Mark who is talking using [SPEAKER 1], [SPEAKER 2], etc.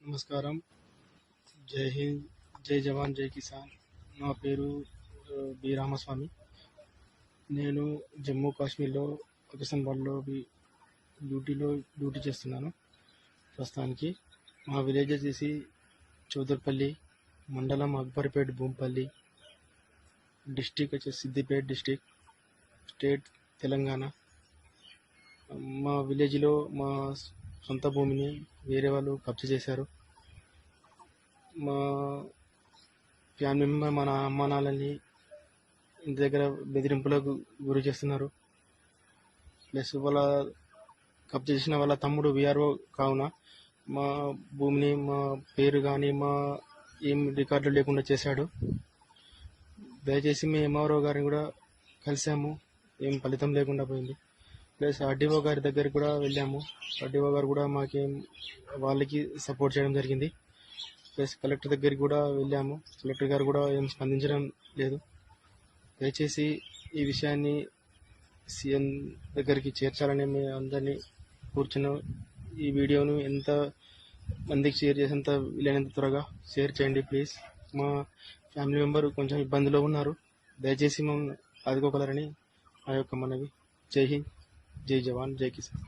[SPEAKER 1] నమస్కారం. జై హింద్, జై జవాన్, జై కిసాన్. నా పేరు బి రామస్వామి. నేను జమ్మూ కాశ్మీర్లో పాకిస్తాన్లో డ్యూటీ చేస్తున్నాను ప్రస్తుతానికి. మా విలేజ్ వచ్చేసి చౌదర్పల్లి, మండలం అక్బర్పేట్, భూంపల్లి, డిస్టిక్ వచ్చేసి సిద్దిపేట్ డిస్టిక్, స్టేట్ తెలంగాణ. మా విలేజ్లో మా సొంత భూమిని వేరే వాళ్ళు కబ్జా చేశారు. మా ఫ్యామిలీ మెంబర్ మన అమ్మ నాన్నని ఇంటి దగ్గర బెదిరింపులకు గురి చేస్తున్నారు. ప్లస్ వాళ్ళ కబ్జా చేసిన వాళ్ళ తమ్ముడు విఆర్ఓ కావున మా భూమిని, మా పేరు కానీ మా ఏం రికార్డులు లేకుండా చేశాడు. దయచేసి మేము ఎంఆర్ఓ గారిని కూడా కలిసాము, ఏం ఫలితం లేకుండా పోయింది. ప్లస్ ఆర్డీఓ గారి దగ్గరికి కూడా వెళ్ళాము. ఆర్డీఓ గారు కూడా మాకేం వాళ్ళకి సపోర్ట్ చేయడం జరిగింది. ప్లస్ కలెక్టర్ దగ్గరికి కూడా వెళ్ళాము. కలెక్టర్ గారు కూడా ఏం స్పందించడం లేదు. దయచేసి ఈ విషయాన్ని సీఎం దగ్గరికి చేర్చాలని మేము అందరినీ కూర్చున్నాం. ఈ వీడియోను ఎంత మందికి షేర్ చేసేంత వీలైనంత త్వరగా షేర్ చేయండి ప్లీజ్. మా ఫ్యామిలీ మెంబర్ కొంచెం ఇబ్బందిలో ఉన్నారు. దయచేసి మేము ఆదుకోగలరని మా యొక్క మనవి. జై హింద్, జై జవాన్, జై కిసాన్.